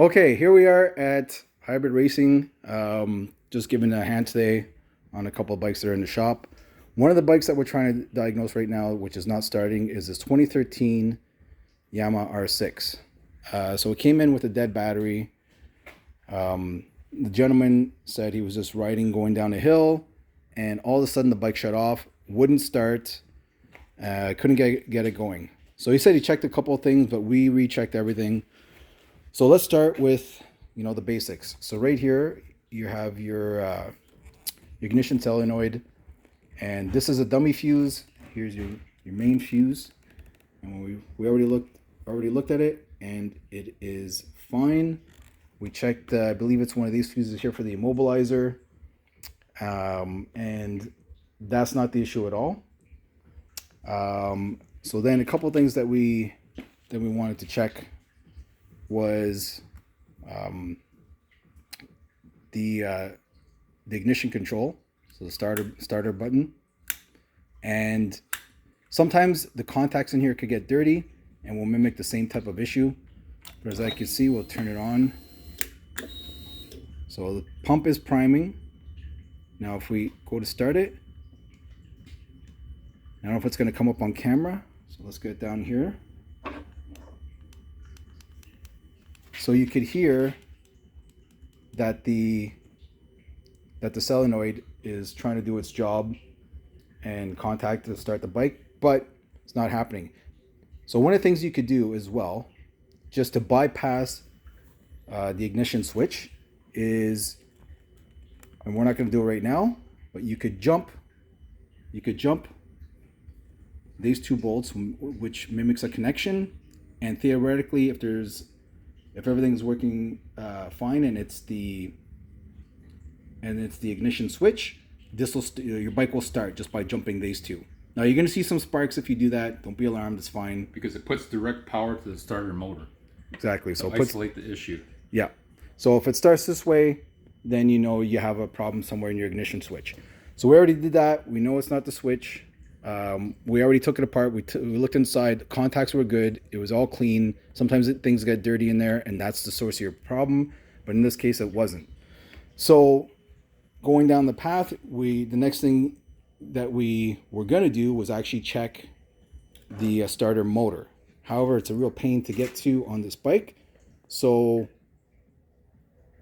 Okay, here we are at Hybrid Racing. Just giving a hand today on a couple of bikes that are in the shop. One of the bikes that we're trying to diagnose right now, which is not starting, is this 2013 Yamaha R6. So it came in with a dead battery. The gentleman said he was just riding, going down a hill, and all of a sudden the bike shut off, wouldn't start, couldn't get it going. So he said he checked a couple of things, but we rechecked everything. So let's start with, the basics. So right here, you have your ignition solenoid, and this is a dummy fuse. Here's your main fuse, and we already looked at it, and it is fine. We checked, I believe it's one of these fuses here for the immobilizer, and that's not the issue at all. So then a couple of things that we wanted to check was the ignition control, so the starter button, and sometimes the contacts in here could get dirty and will mimic the same type of issue. But as I can see, we'll turn it on. So the pump is priming. Now if we go to start it, I don't know if it's going to come up on camera, so let's get down here. So you could hear that the solenoid is trying to do its job and contact to start the bike, but it's not happening. So one of the things you could do as well, just to bypass the ignition switch, is, and we're not going to do it right now, but you could jump these two bolts, which mimics a connection, and theoretically, if everything's working fine and it's the ignition switch, your bike will start just by jumping these two. Now you're going to see some sparks if you do that. Don't be alarmed, it's fine. Because it puts direct power to the starter motor. Exactly. So isolate the issue. Yeah. So if it starts this way, then you have a problem somewhere in your ignition switch. So we already did that. We know it's not the switch. We already took it apart. We looked inside. The contacts were good. It was all clean. Sometimes things get dirty in there, and that's the source of your problem. But in this case, it wasn't. So going down the path, the next thing that we were going to do was actually check the starter motor. However, it's a real pain to get to on this bike. So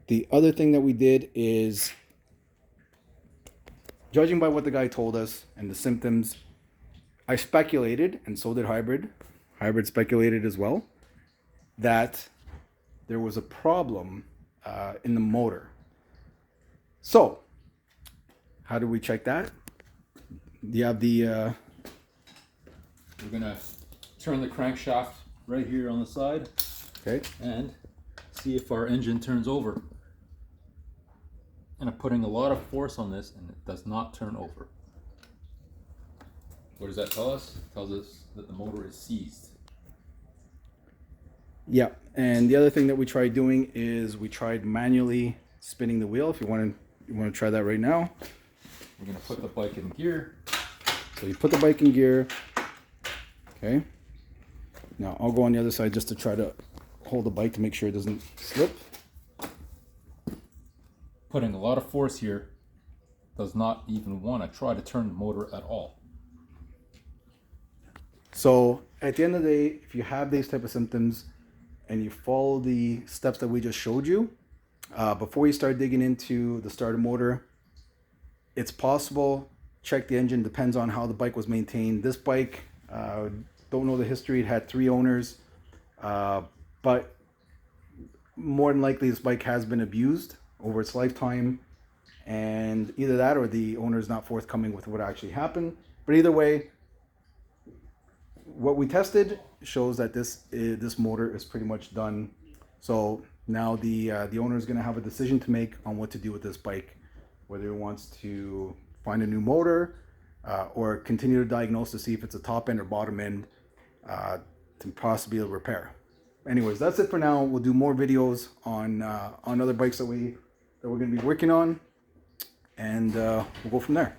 the other thing that we did is, judging by what the guy told us and the symptoms, I speculated, and so did Hybrid. Hybrid speculated as well, that there was a problem in the motor. So, how do we check that? You have We're gonna turn the crankshaft right here on the side. Okay. And see if our engine turns over. And I'm putting a lot of force on this, and it does not turn over. What does that tell us? It tells us that the motor is seized. Yeah, and the other thing that we tried doing is we tried manually spinning the wheel. If you want to try that right now. We're gonna put the bike in gear. So you put the bike in gear. Okay. Now I'll go on the other side just to try to hold the bike to make sure it doesn't slip. Putting a lot of force here, does not even want to try to turn the motor at all. So at the end of the day, if you have these type of symptoms and you follow the steps that we just showed you, before you start digging into the starter motor, it's possible. Check the engine, depends on how the bike was maintained. This bike, don't know the history, it had 3 owners, but more than likely this bike has been abused over its lifetime, and either that or the owner is not forthcoming with what actually happened. But either way, what we tested shows that this motor is pretty much done. So now the owner is going to have a decision to make on what to do with this bike, whether he wants to find a new motor or continue to diagnose to see if it's a top end or bottom end to possibly repair. Anyways, that's it for now. We'll do more videos on other bikes that we're going to be working on, and we'll go from there.